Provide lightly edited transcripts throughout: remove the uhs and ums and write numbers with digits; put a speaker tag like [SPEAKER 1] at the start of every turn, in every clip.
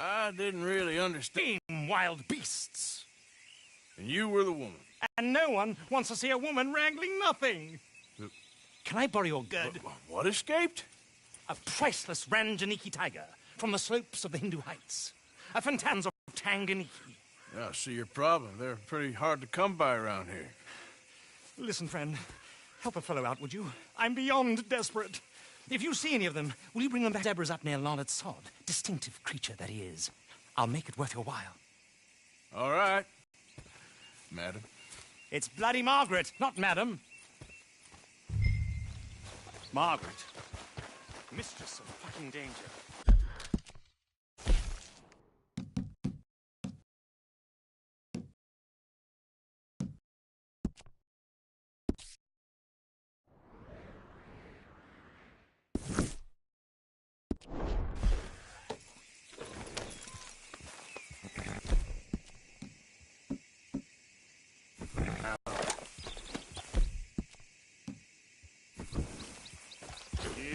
[SPEAKER 1] I didn't really understand.
[SPEAKER 2] Wild beasts.
[SPEAKER 1] And you were the woman.
[SPEAKER 2] And no one wants to see a woman wrangling nothing. Can I borrow your good?
[SPEAKER 1] What escaped?
[SPEAKER 2] A priceless Ranjaniki tiger from the slopes of the Hindu Heights. A Fantanz of Tanganyika.
[SPEAKER 1] I see your problem. They're pretty hard to come by around here.
[SPEAKER 2] Listen, friend. Help a fellow out, would you? I'm beyond desperate. If you see any of them, will you bring them back to Deborah's up near Larned Sod? Distinctive creature that he is. I'll make it worth your while.
[SPEAKER 1] All right, madam.
[SPEAKER 2] It's bloody Margaret, not madam. Margaret. Mistress of fucking danger.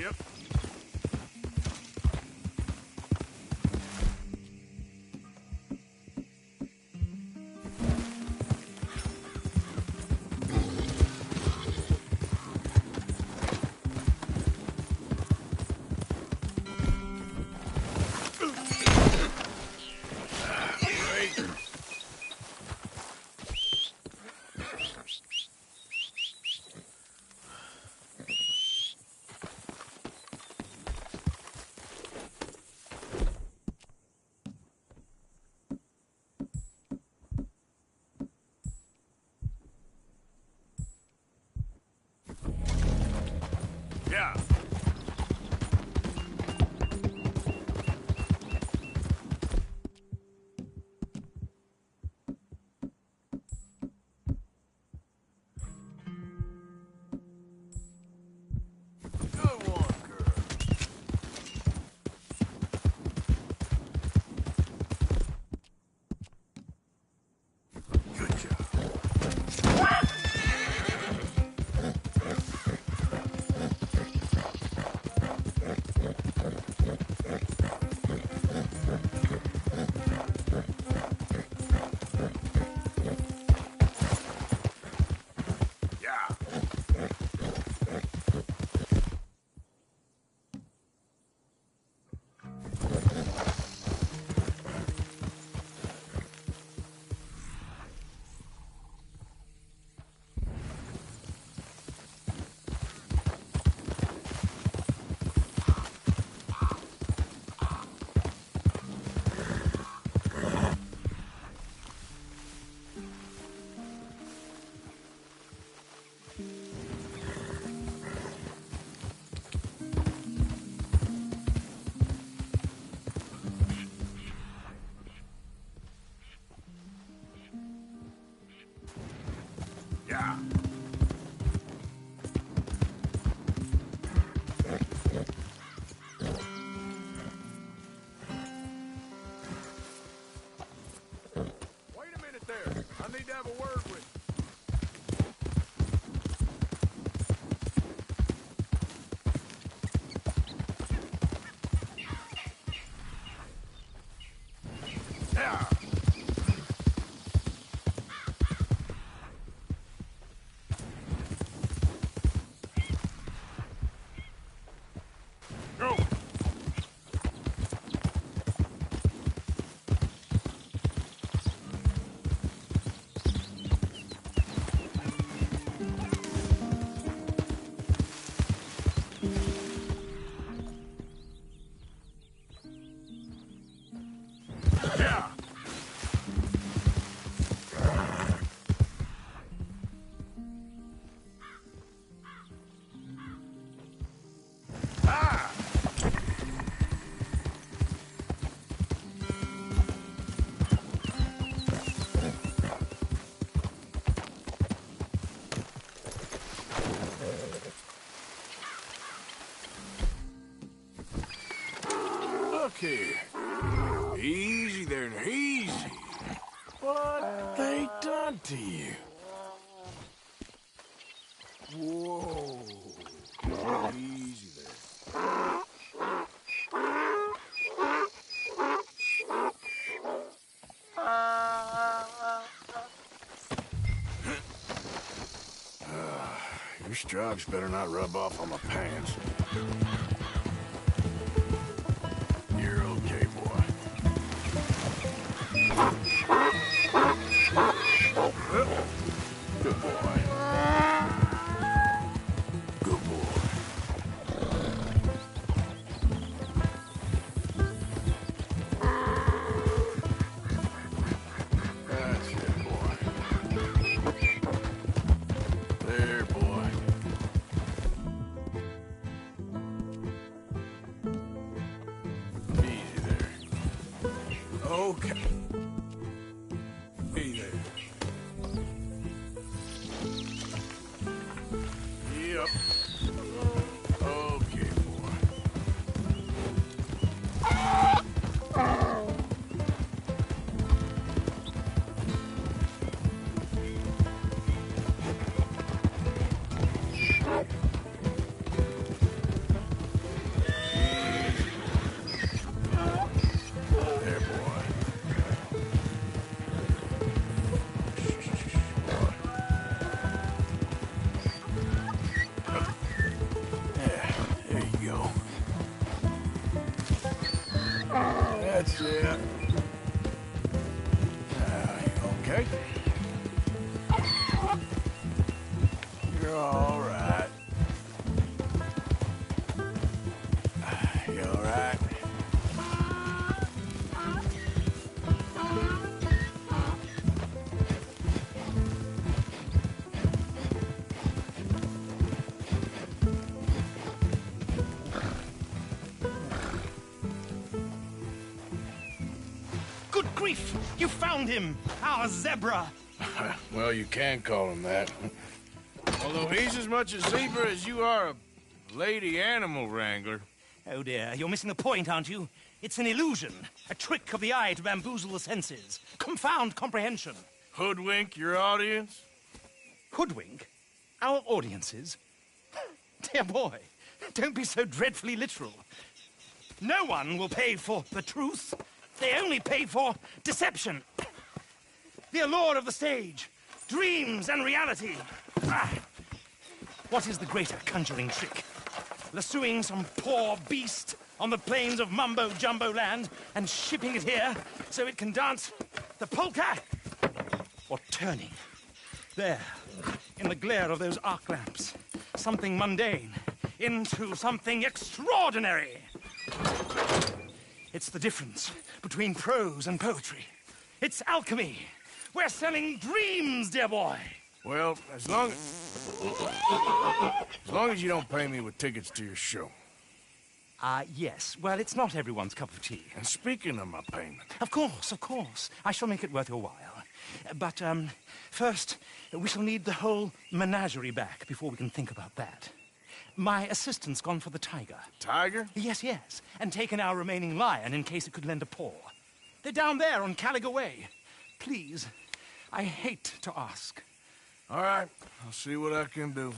[SPEAKER 1] Yep. Yeah. Good one, girl. Good job. Yeah. Wait a minute there. I need to have a word with you. Yeah. Go. Yeah. Ah! Look here. Easy there, easy. What they done to you? Whoa. Easy there. Your stripes better not rub off on my pants. You're okay, boy. Good boy. Good boy. That's it, boy. There, boy. Easy there. Okay. Easy there. Yep. Okay, boy. There, boy. Yeah, there you go. That's it. Okay? You're all right. You all right?
[SPEAKER 2] Good grief! You found him! Our zebra!
[SPEAKER 1] Well, you can call him that. Although he's as much a zebra as you are a lady animal wrangler.
[SPEAKER 2] Oh dear, you're missing the point, aren't you? It's an illusion, a trick of the eye to bamboozle the senses, confound comprehension.
[SPEAKER 1] Hoodwink your audience?
[SPEAKER 2] Hoodwink? Our audiences? Dear boy, don't be so dreadfully literal. No one will pay for the truth. They only pay for deception. The allure of the stage, dreams and reality. Ah. What is the greater conjuring trick? Lassoing some poor beast on the plains of mumbo-jumbo land and shipping it here so it can dance the polka? Or turning, there, in the glare of those arc lamps, something mundane into something extraordinary? It's the difference between prose and poetry. It's alchemy. We're selling dreams, dear boy.
[SPEAKER 1] Well, as long as you don't pay me with tickets to your show.
[SPEAKER 2] Yes. Well, it's not everyone's cup of tea.
[SPEAKER 1] And speaking of my payment,
[SPEAKER 2] Of course, of course. I shall make it worth your while. But, first, we shall need the whole menagerie back before we can think about that. My assistant's gone for the tiger.
[SPEAKER 1] Tiger?
[SPEAKER 2] Yes, yes. And taken our remaining lion in case it could lend a paw. They're down there on Caliga Way. Please, I hate to ask.
[SPEAKER 1] All right, I'll see what I can do.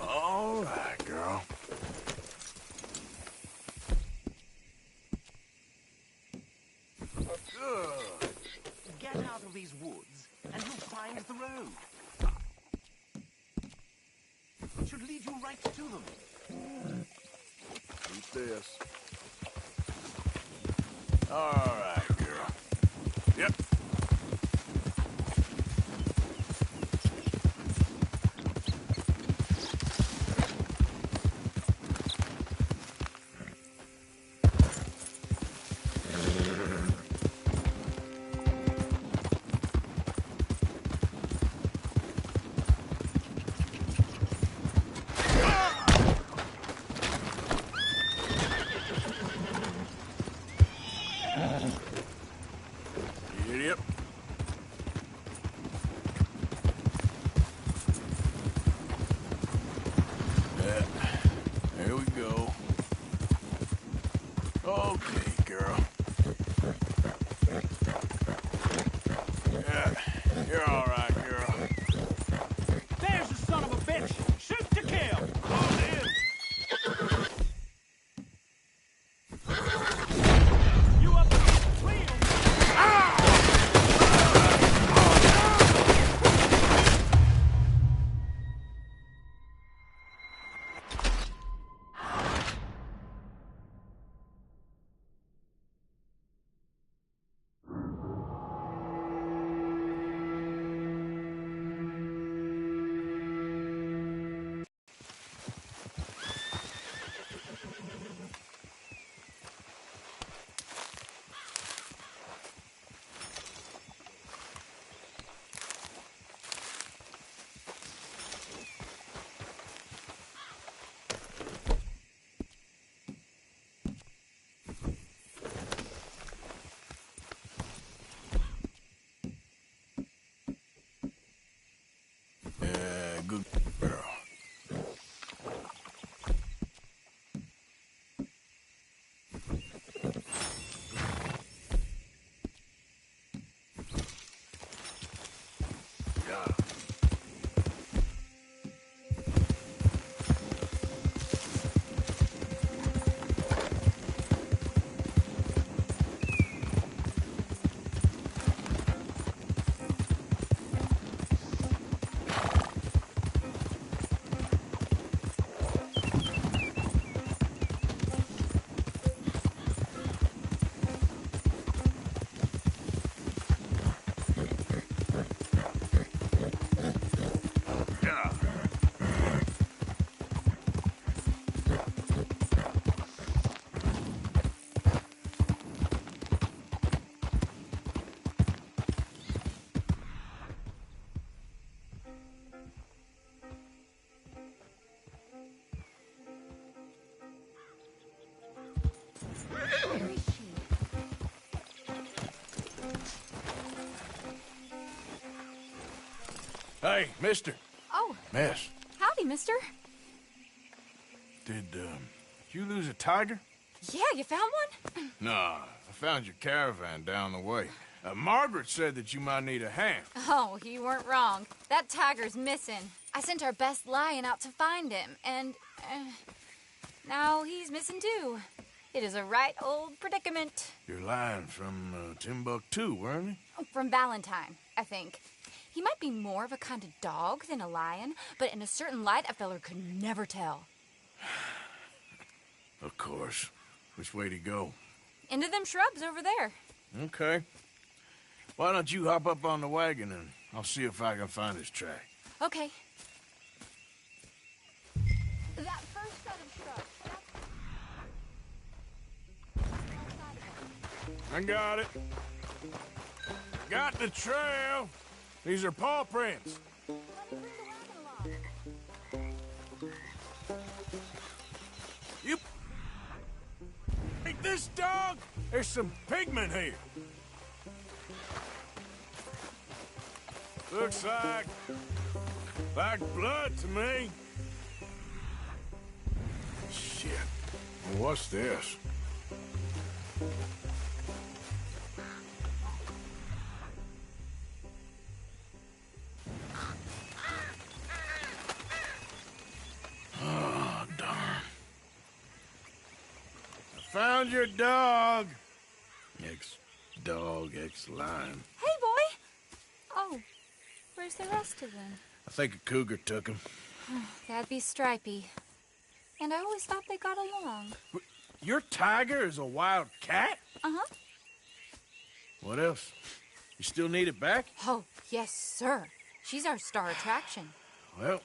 [SPEAKER 1] All right, girl. Good.
[SPEAKER 2] Get out of these woods, and you'll find the road. It should lead you right to them.
[SPEAKER 1] Eat this. All right, girl. Yep. Yep. There we go. Okay, girl. Yeah, you're all right, girl. Hey, mister.
[SPEAKER 3] Oh,
[SPEAKER 1] Miss.
[SPEAKER 3] howdy, mister.
[SPEAKER 1] Did you lose a tiger?
[SPEAKER 3] Yeah, you found one?
[SPEAKER 1] Nah, I found your caravan down the way. Margaret said that you might need a hand.
[SPEAKER 3] Oh, you weren't wrong. That tiger's missing. I sent our best lion out to find him, and now he's missing too. It is a right old predicament.
[SPEAKER 1] You're lying from Timbuktu, weren't you?
[SPEAKER 3] From Valentine, I think. He might be more of a kind of dog than a lion, but in a certain light, a feller could never tell.
[SPEAKER 1] Of course. Which way to go?
[SPEAKER 3] Into them shrubs over there.
[SPEAKER 1] Okay. Why don't you hop up on the wagon and I'll see if I can find his track.
[SPEAKER 3] Okay. That first set of shrubs.
[SPEAKER 1] I got it. Got the trail. These are paw prints. You take this dog? There's some pigment here. Looks like blood to me. Shit. What's this? Oh, darn. I found your dog. Ex-dog, ex-lion.
[SPEAKER 3] Hey, boy! Oh, where's the rest of them?
[SPEAKER 1] I think a cougar took him.
[SPEAKER 3] That'd be Stripey. And I always thought they got along.
[SPEAKER 1] Your tiger is a wild cat?
[SPEAKER 3] Uh-huh.
[SPEAKER 1] What else? You still need it back?
[SPEAKER 3] Oh, yes, sir. She's our star attraction.
[SPEAKER 1] Well,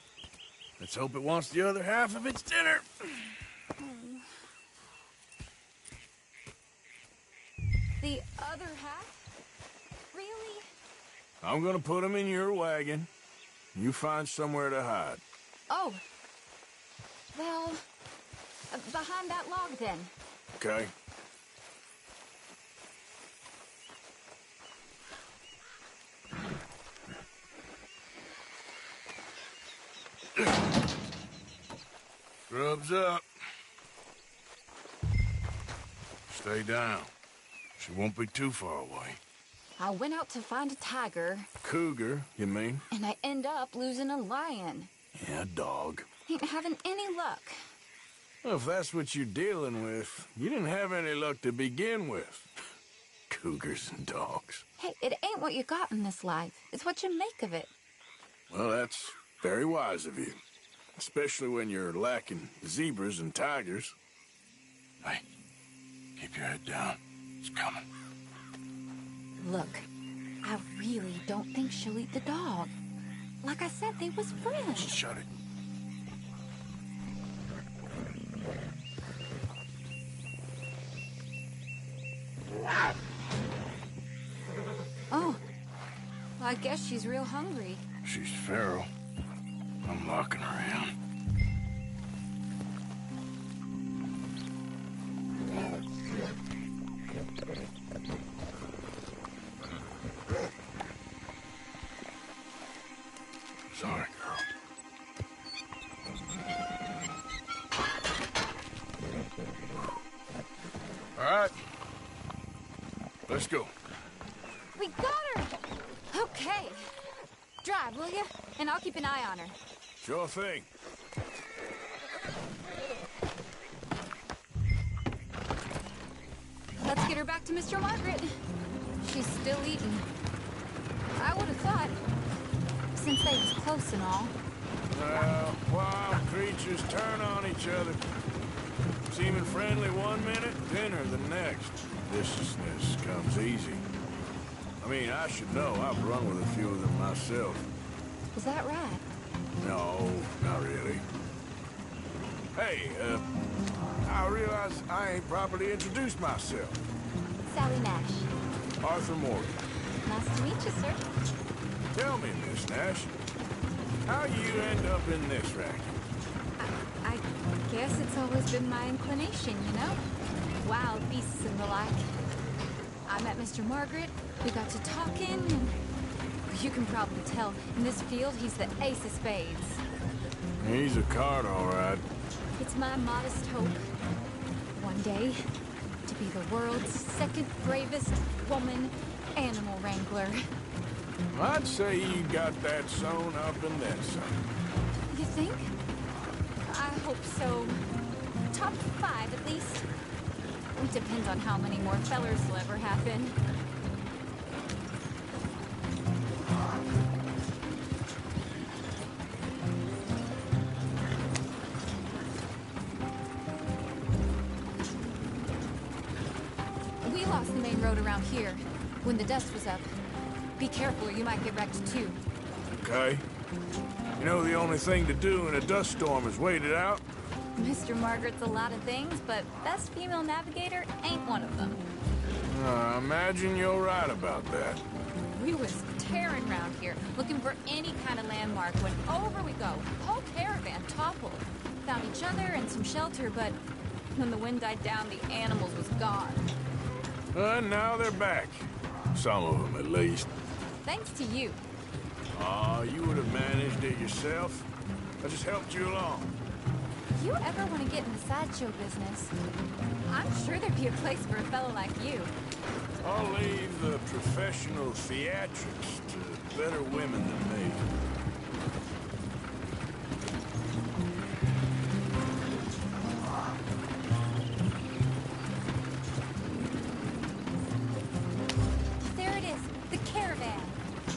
[SPEAKER 1] let's hope it wants the other half of its dinner.
[SPEAKER 3] The other half? Really?
[SPEAKER 1] I'm gonna put him in your wagon. You find somewhere to hide.
[SPEAKER 3] Oh. Well, behind that log, then.
[SPEAKER 1] Okay. Scrubs up. Stay down. She won't be too far away.
[SPEAKER 3] I went out to find a tiger,
[SPEAKER 1] Cougar, you mean?
[SPEAKER 3] and I end up losing a lion.
[SPEAKER 1] Yeah, dog.
[SPEAKER 3] Ain't having any luck.
[SPEAKER 1] Well, if that's what you're dealing with, you didn't have any luck to begin with. Cougars and dogs.
[SPEAKER 3] Hey, it ain't what you got in this life. It's what you make of it.
[SPEAKER 1] Well, that's very wise of you. Especially when you're lacking zebras and tigers. Hey, keep your head down. It's coming.
[SPEAKER 3] Look, I really don't think she'll eat the dog. Like I said, they was friends.
[SPEAKER 1] Shut it.
[SPEAKER 3] Oh, well, I guess she's real hungry.
[SPEAKER 1] She's feral. I'm locking her in. Sorry, girl. All right. Let's go.
[SPEAKER 3] We got her! Okay. Drive, will you? And I'll keep an eye on her.
[SPEAKER 1] Sure thing.
[SPEAKER 3] Let's get her back to Mr. Margaret. She's still eating. I would have thought, since they was close and all.
[SPEAKER 1] Well, wild creatures turn on each other. Seeming friendly one minute, dinner the next. Viciousness comes easy. I mean, I should know. I've run with a few of them myself.
[SPEAKER 3] Is that right?
[SPEAKER 1] No, not really. Hey, I realize I ain't properly introduced myself.
[SPEAKER 3] Sally Nash.
[SPEAKER 1] Arthur Morgan.
[SPEAKER 3] Nice to meet you, sir.
[SPEAKER 1] Tell me, Miss Nash, how you end up in this racket?
[SPEAKER 3] I guess it's always been my inclination, you know? Wild beasts and the like. I met Mr. Margaret, we got to talking, and we you can probably tell. In this field, he's the ace of spades.
[SPEAKER 1] He's a card, all right.
[SPEAKER 3] It's my modest hope, one day, to be the world's second bravest woman animal wrangler.
[SPEAKER 1] I'd say you got that sewn up and then some.
[SPEAKER 3] You think? I hope so. Top 5, at least. It depends on how many more fellers will ever happen. We lost the main road around here when the dust was up. Be careful or you might get wrecked too.
[SPEAKER 1] Okay. You know the only thing to do in a dust storm is wait it out?
[SPEAKER 3] Mr. Margaret's a lot of things, but best female navigator ain't one of them.
[SPEAKER 1] I imagine you're right about that.
[SPEAKER 3] We was tearing around here, looking for any kind of landmark when over we go. Whole caravan toppled. Found each other and some shelter, but when the wind died down, the animals was gone.
[SPEAKER 1] And now they're back. Some of them, at least.
[SPEAKER 3] Thanks to you.
[SPEAKER 1] Aw, you would have managed it yourself. I just helped you along.
[SPEAKER 3] If you ever want to get in the sideshow business, I'm sure there'd be a place for a fellow like you.
[SPEAKER 1] I'll leave the professional theatrics to better women than me.
[SPEAKER 3] There it is, the caravan.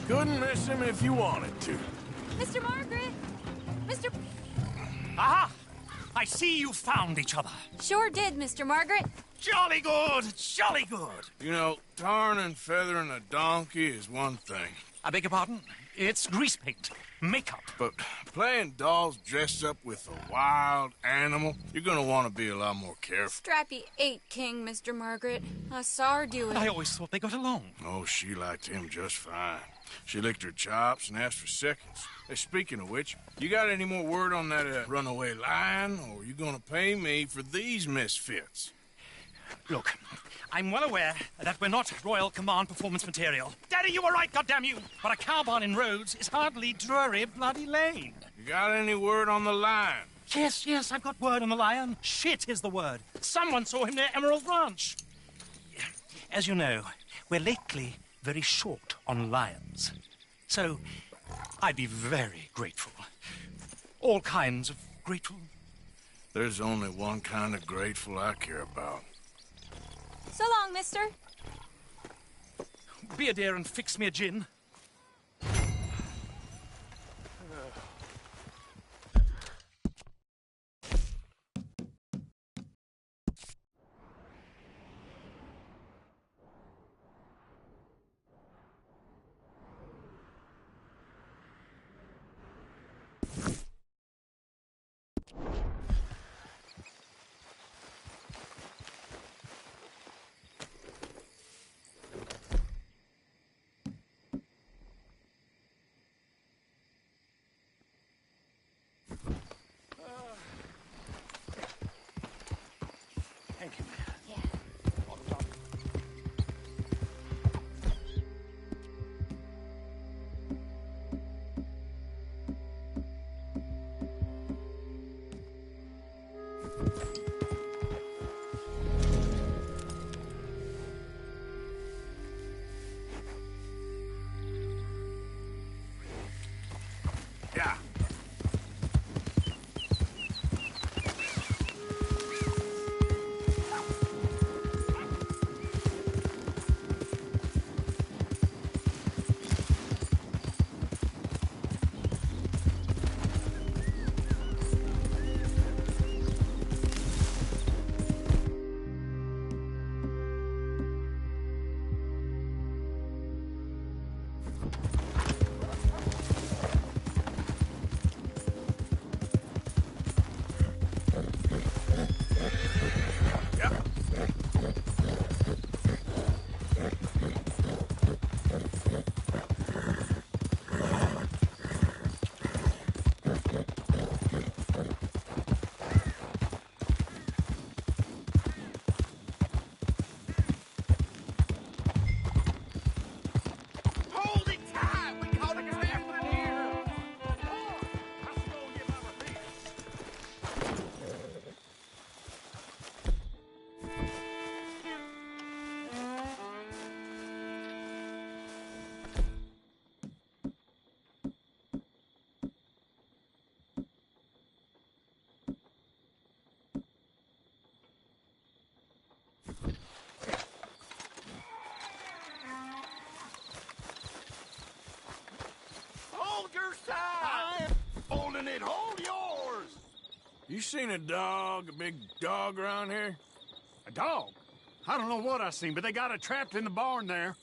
[SPEAKER 1] Couldn't miss him if you wanted to.
[SPEAKER 3] Mr. Margaret! Mr.
[SPEAKER 2] Aha! I see you found each other.
[SPEAKER 3] Sure did, Mr. Margaret.
[SPEAKER 2] Jolly good, jolly good.
[SPEAKER 1] You know, tarring and feathering a donkey is one thing.
[SPEAKER 2] I beg your pardon? It's grease paint, makeup.
[SPEAKER 1] But playing dolls dressed up with a wild animal, you're gonna want to be a lot more careful.
[SPEAKER 3] Strappy ate King, Mr. Margaret. I saw her do it.
[SPEAKER 2] I always thought they got along.
[SPEAKER 1] Oh, she liked him just fine. She licked her chops and asked for seconds. Hey, speaking of which, you got any more word on that runaway lion, or are you gonna pay me for these misfits?
[SPEAKER 2] Look, I'm well aware that we're not Royal Command performance material. Daddy, you were right, goddamn you! But a cow barn in Rhodes is hardly Drury Bloody Lane.
[SPEAKER 1] You got any word on the lion?
[SPEAKER 2] Yes, I've got word on the lion. Shit is the word. Someone saw him near Emerald Ranch. As you know, we're lately very short on lions. So, I'd be very grateful. All kinds of grateful.
[SPEAKER 1] There's only one kind of grateful I care about.
[SPEAKER 3] So long, mister.
[SPEAKER 2] Be a dear and fix me a gin.
[SPEAKER 1] You seen a dog, a big dog around here?
[SPEAKER 4] A dog? I don't know what I seen, but they got it trapped in the barn there.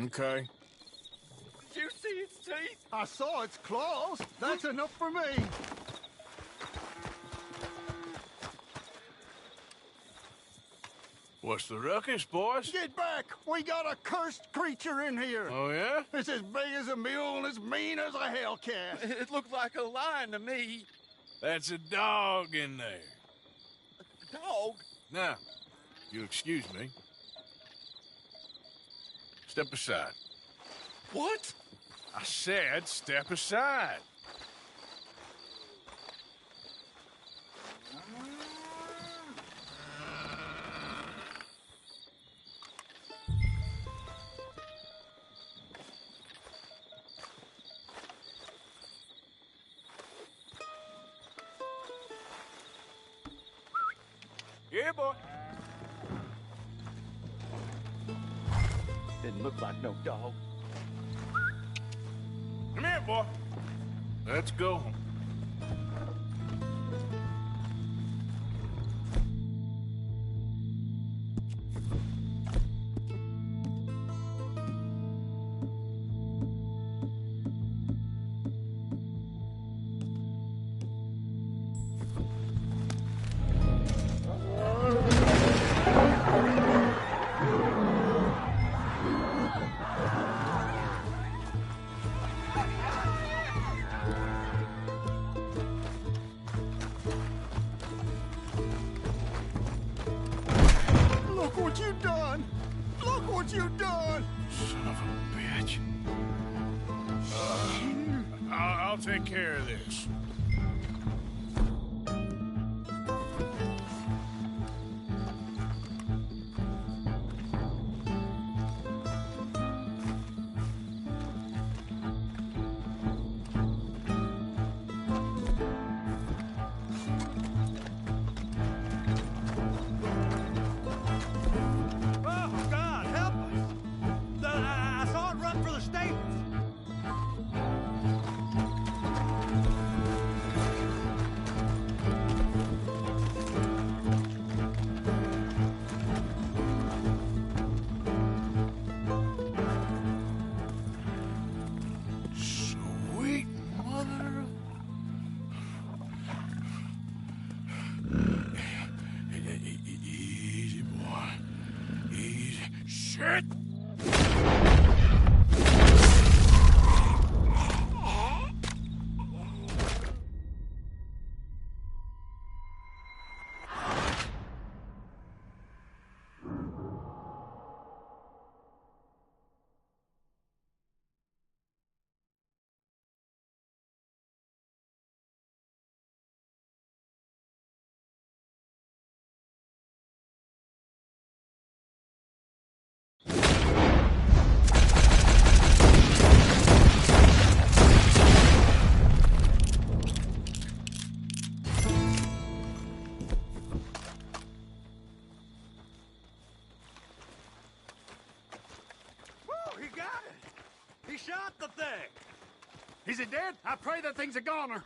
[SPEAKER 1] Okay.
[SPEAKER 4] Did you see its teeth? I saw its claws. That's enough for me.
[SPEAKER 1] What's the ruckus, boys?
[SPEAKER 4] Get back! We got a cursed creature in here.
[SPEAKER 1] Oh, yeah?
[SPEAKER 4] It's as big as a mule and as mean as a hellcat.
[SPEAKER 5] It looked like a lion to me.
[SPEAKER 1] That's a dog in there.
[SPEAKER 5] A dog?
[SPEAKER 1] Now, if you'll excuse me. Step aside.
[SPEAKER 5] What?
[SPEAKER 1] I said step aside. Yeah, boy.
[SPEAKER 5] Didn't look like no dog.
[SPEAKER 1] Come here, boy. Let's go.
[SPEAKER 4] Look what you done! Look what you done!
[SPEAKER 1] Son of a bitch. I'll take care of this.
[SPEAKER 2] Oh, God, help us! I saw it run for the stables.
[SPEAKER 1] Sweet mother of... Easy, boy. Easy. Shit!
[SPEAKER 4] Woo, he got it! He shot the thing! Is it dead? I pray that thing's a goner.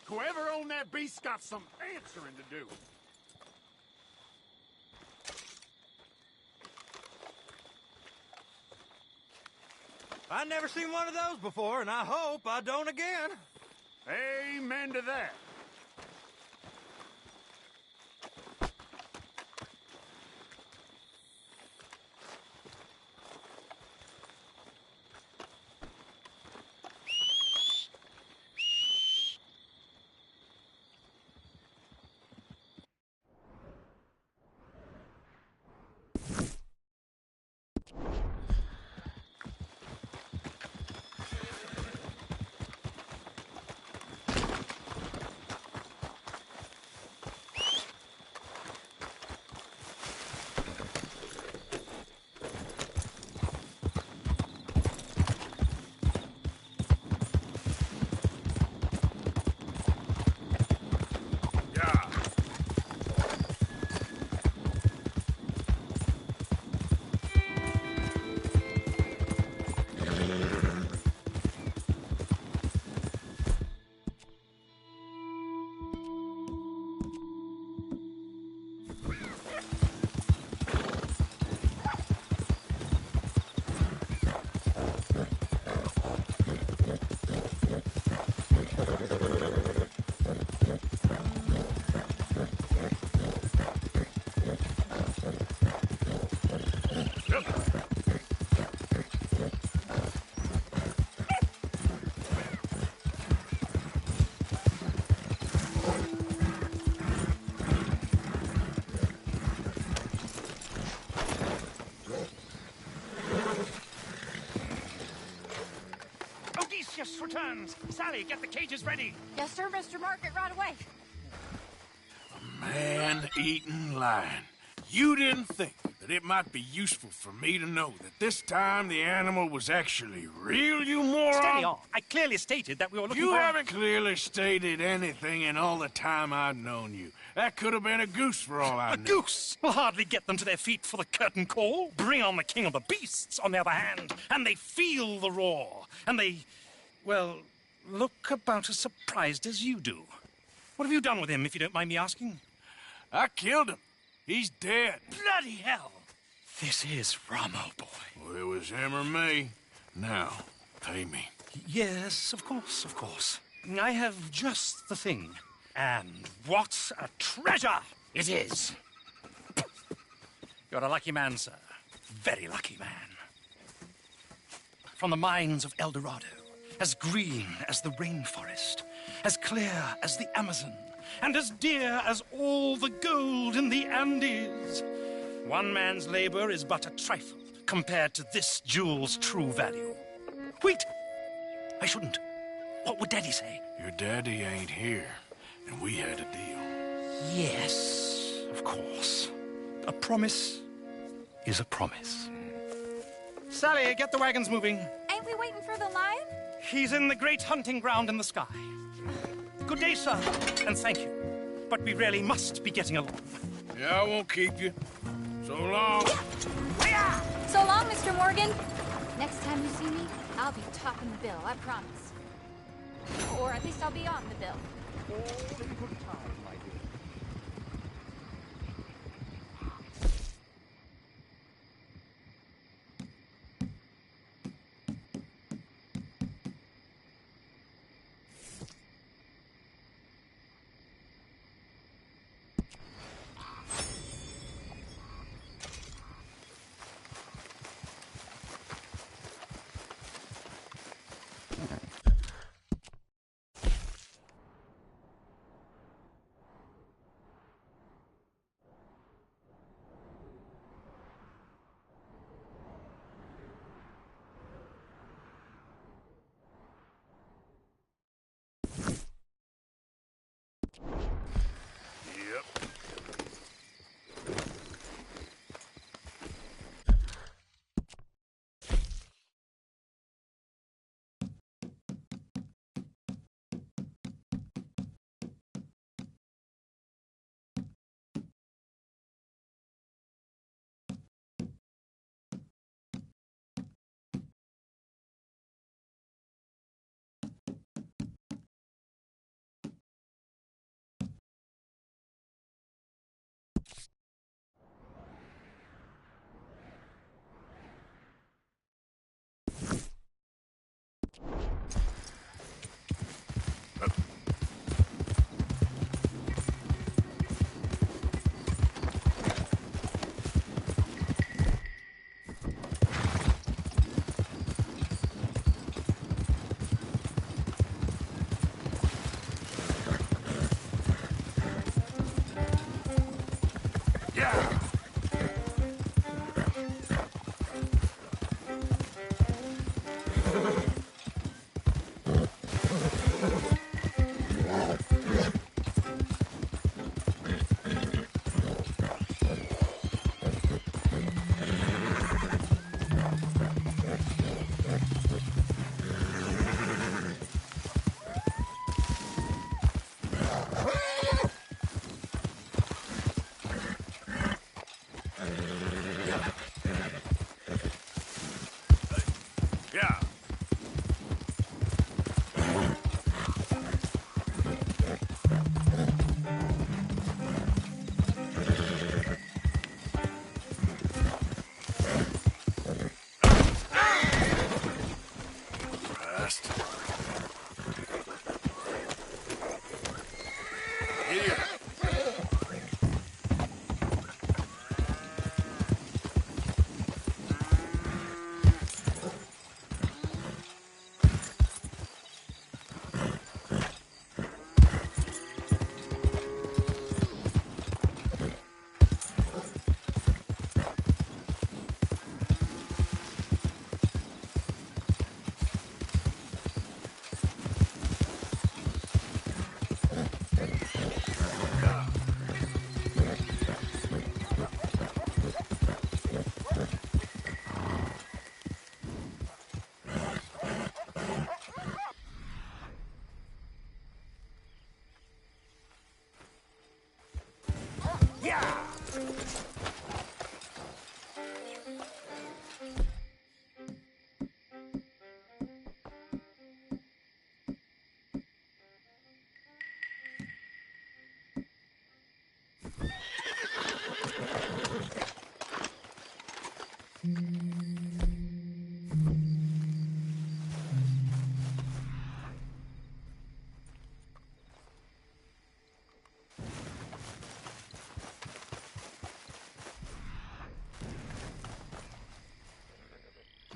[SPEAKER 4] Whoever owned that beast's got some answering to do.
[SPEAKER 2] I never seen one of those before, and I hope I don't again.
[SPEAKER 4] Amen to that.
[SPEAKER 2] hands. Sally, get the cages ready.
[SPEAKER 3] Yes, sir, Mr. Market, right away.
[SPEAKER 1] Man-eating lion. You didn't think that it might be useful for me to know that this time the animal was actually real, you moron?
[SPEAKER 2] Steady on. I clearly stated that we were looking
[SPEAKER 1] You
[SPEAKER 2] for...
[SPEAKER 1] haven't clearly stated anything in all the time I've known you. That could have been a goose for all I
[SPEAKER 2] A
[SPEAKER 1] know.
[SPEAKER 2] goose will hardly get them to their feet for the curtain call. Bring on the king of the beasts, on the other hand, and they feel the roar. And they, well, look about as surprised as you do. What have you done with him, if you don't mind me asking?
[SPEAKER 1] I killed him. He's dead.
[SPEAKER 2] Bloody hell! This is Ramo, boy.
[SPEAKER 1] Well, it was him or me. Now, pay me.
[SPEAKER 2] Yes, of course, of course. I have just the thing. And what a treasure it is! You're a lucky man, sir. Very lucky man. From the mines of El Dorado, as green as the rainforest, as clear as the Amazon, and as dear as all the gold in the Andes. One man's labor is but a trifle compared to this jewel's true value. Wait! I shouldn't. What would Daddy say?
[SPEAKER 1] Your daddy ain't here, and we had a deal.
[SPEAKER 2] Yes, of course. A promise is a promise. Sally, get the wagons moving.
[SPEAKER 3] Ain't we waiting for the lion?
[SPEAKER 2] He's in the great hunting ground in the sky. Good day, sir, and thank you. But we really must be getting along.
[SPEAKER 1] Yeah, I won't keep you. So long.
[SPEAKER 3] So long, Mr. Morgan. Next time you see me, I'll be topping the bill, I promise. Or at least I'll be on the bill.
[SPEAKER 2] All in good time, my dear.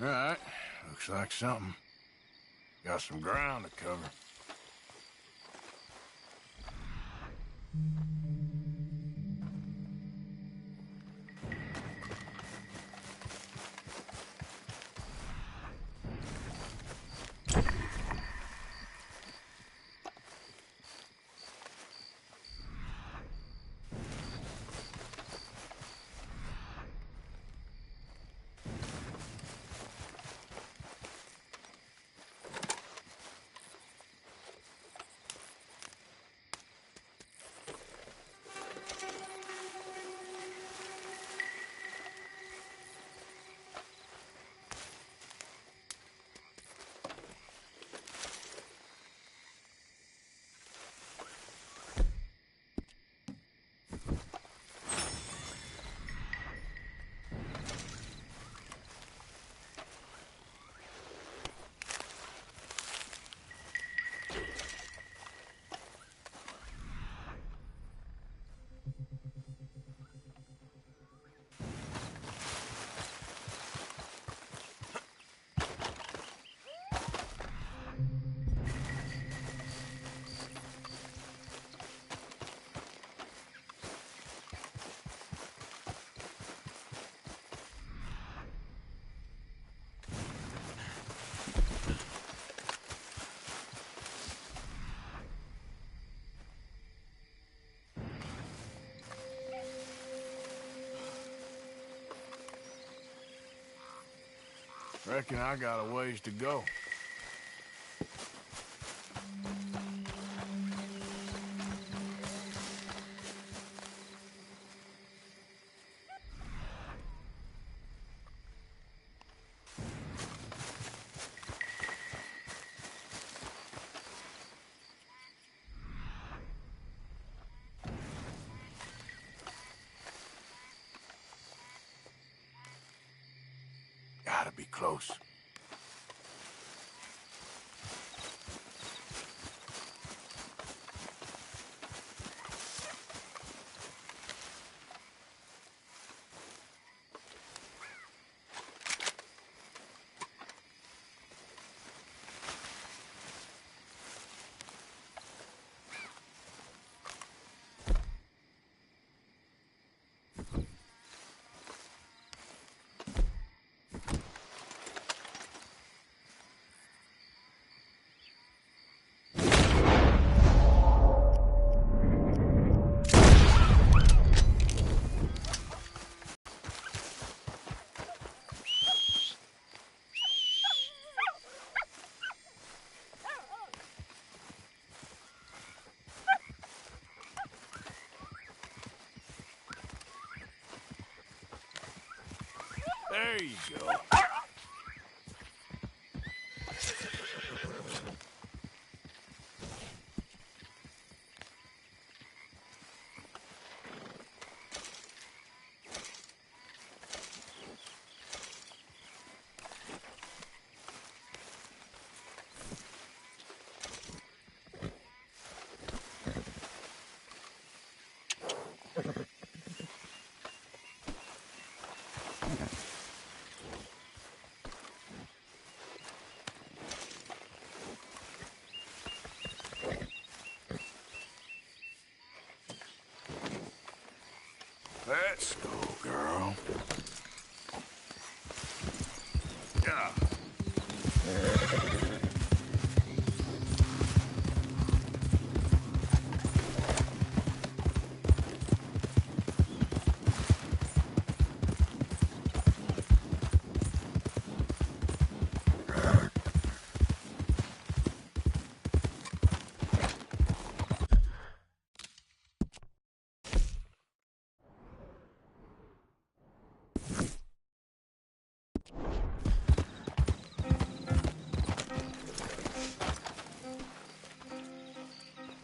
[SPEAKER 1] All right, looks like something. Got some ground to cover. Reckon I got a ways to go. Gotta be close. There you go. Let's go, girl. Yeah.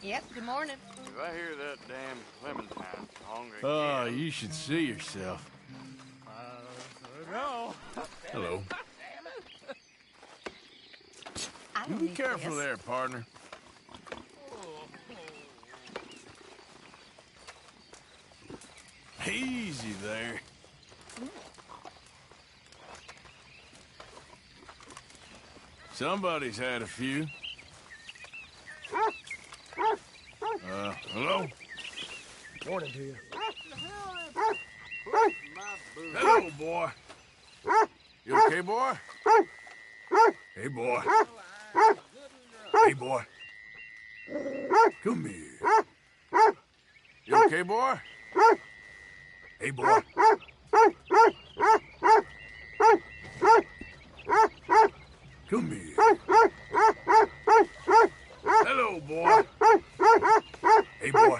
[SPEAKER 6] Yep, good morning.
[SPEAKER 1] If I hear that damn Clementine song again... Oh, you should see yourself.
[SPEAKER 4] No.
[SPEAKER 1] Hello.
[SPEAKER 6] I
[SPEAKER 1] You
[SPEAKER 6] don't
[SPEAKER 1] be
[SPEAKER 6] need
[SPEAKER 1] careful
[SPEAKER 6] this.
[SPEAKER 1] there, partner. Easy there. Somebody's had a few. Hello?
[SPEAKER 7] Morning to you.
[SPEAKER 1] Hello, boy. You okay, boy? Hey, boy. Hey, boy. Come here. You okay, boy? Hey, boy. Come here. Hello, boy. Hey, boy.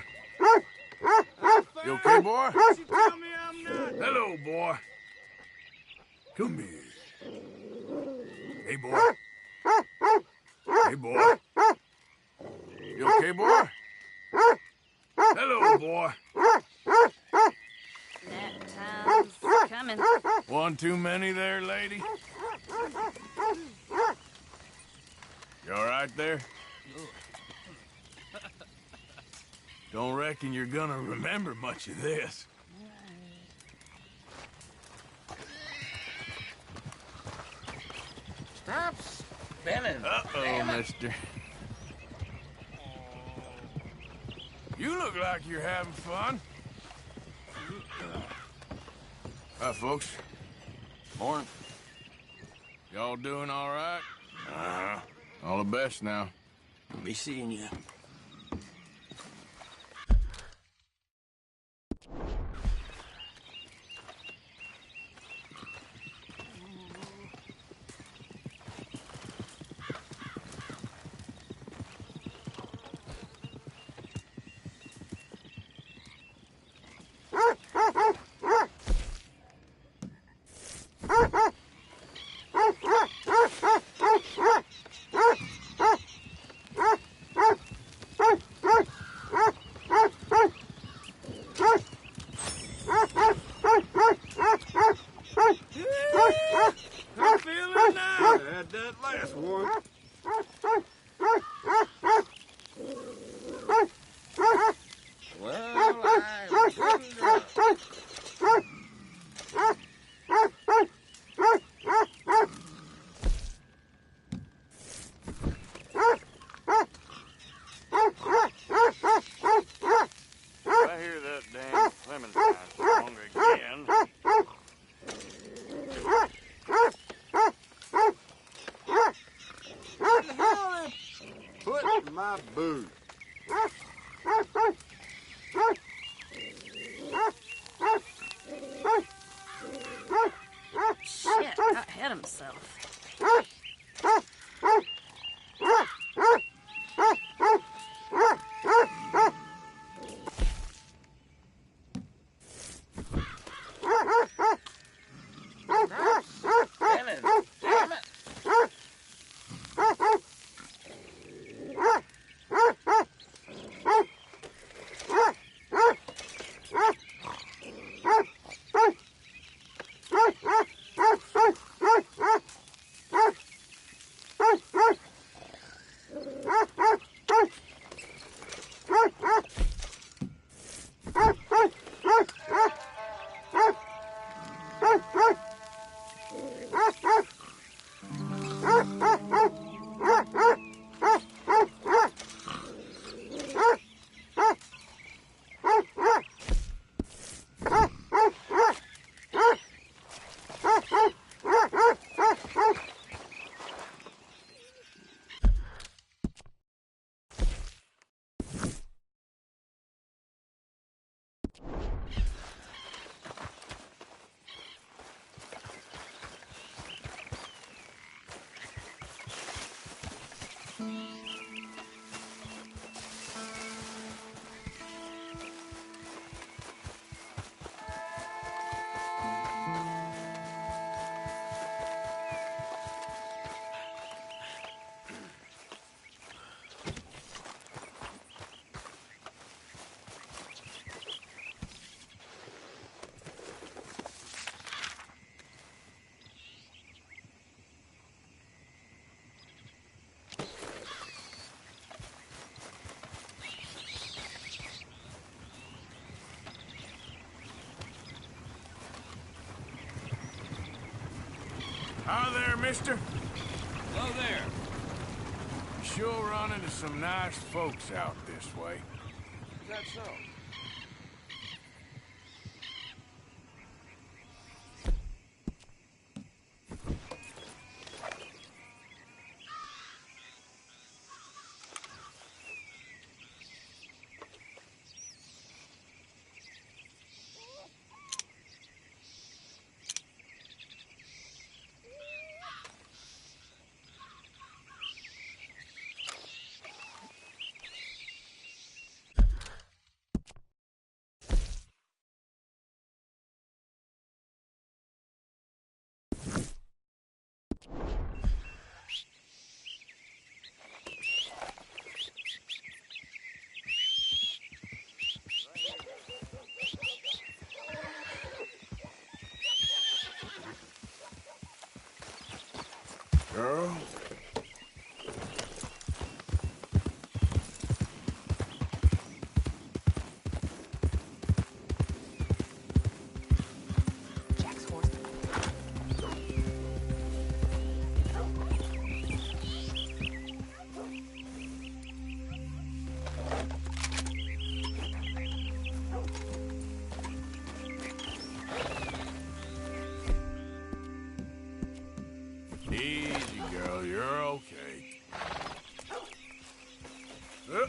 [SPEAKER 1] You okay, boy?
[SPEAKER 4] You tell me I'm not.
[SPEAKER 1] Hello, boy. Come here. Hey, boy. Hey, boy. You okay, boy? Hello, boy.
[SPEAKER 3] Nap time's coming.
[SPEAKER 1] One too many there, lady? You all right there? Don't reckon you're gonna remember much of this.
[SPEAKER 5] Stop spinning.
[SPEAKER 1] Uh-oh, mister. You look like you're having fun. Hi, folks.
[SPEAKER 5] Morning.
[SPEAKER 1] Y'all doing all right? All the best now.
[SPEAKER 5] Be seeing you.
[SPEAKER 4] I'm feeling nice. I had that last one.
[SPEAKER 5] Well, I'm getting drunk.
[SPEAKER 4] If I hear that damn Clementine song again. What the hell they put in my boot?
[SPEAKER 3] Shit, got hit himself.
[SPEAKER 5] Spinning. Damn it.
[SPEAKER 1] Hi there, mister. Hello there. You sure run into some nice folks out this way. Is that so? Girl?
[SPEAKER 6] Jack's horse.
[SPEAKER 1] Easy, girl. You're okay. Yeah.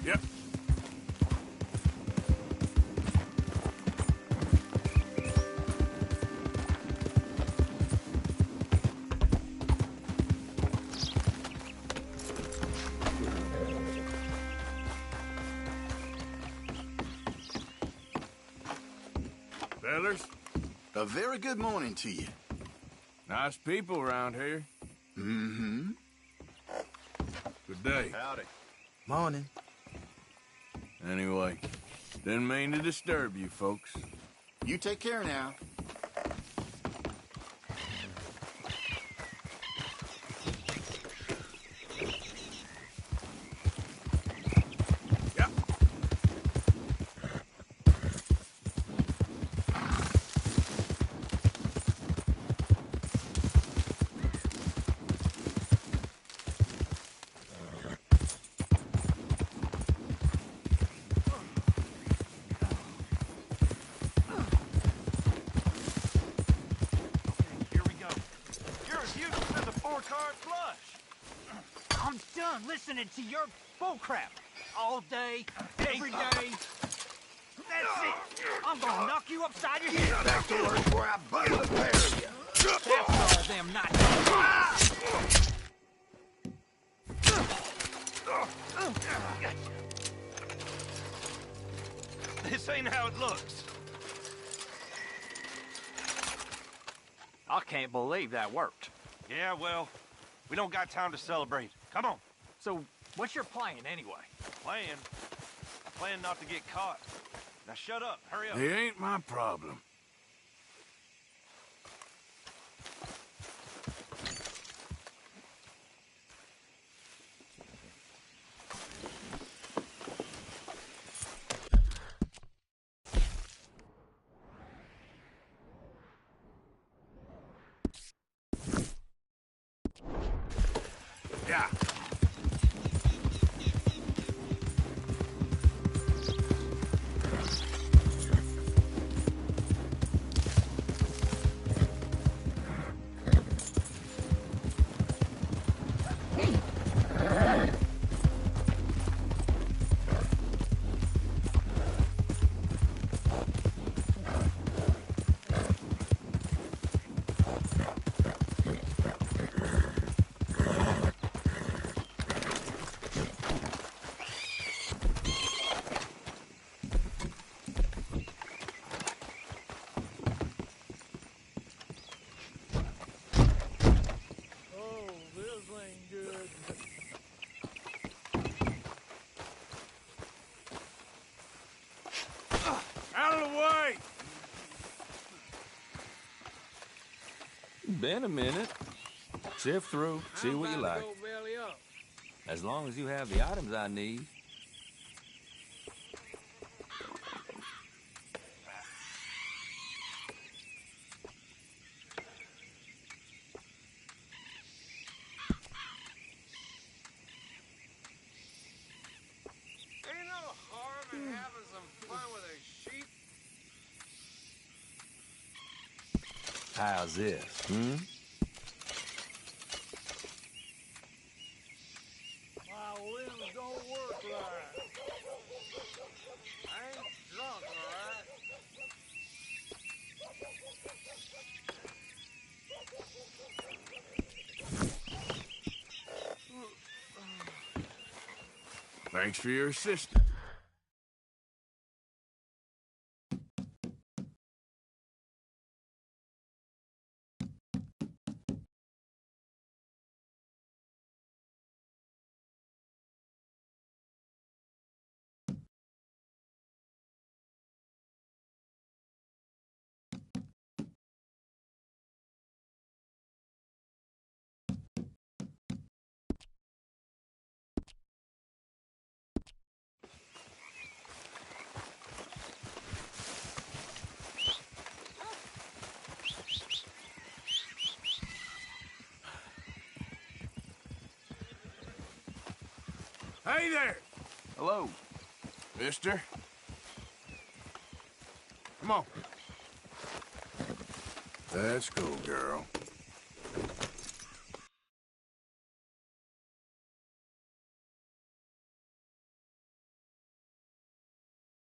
[SPEAKER 1] Yep. Fellas,
[SPEAKER 8] A very good morning to you.
[SPEAKER 1] nice people around here.
[SPEAKER 8] Mm-hmm.
[SPEAKER 1] Good day.
[SPEAKER 8] Howdy. Morning.
[SPEAKER 1] Anyway, didn't mean to disturb you folks.
[SPEAKER 8] You take care now.
[SPEAKER 1] Yep.
[SPEAKER 4] Here we go. You're as useless as a four-card flush. I'm done listening to your bullcrap. All day, every day. That's it. I'm gonna knock you upside your head.
[SPEAKER 8] Back to work before I bundle the pair of you.
[SPEAKER 4] That's all them not. This ain't how it looks. I can't believe that worked. Yeah, well, we don't got time to celebrate. Come on. So, what's your plan anyway? Plan? Plan not to get caught. Now shut up. Hurry up.
[SPEAKER 1] It ain't my problem. Yeah.
[SPEAKER 9] Been a minute. Sift through, see what you like. As long as you have the items I need.
[SPEAKER 1] Ain't no harm in having some fun with a sheep.
[SPEAKER 9] How's this,
[SPEAKER 1] My limbs don't work right. I ain't drunk, all right? Thanks for your assistance. Hey there,
[SPEAKER 4] Hello.
[SPEAKER 1] mister. Come on. Let's go, girl.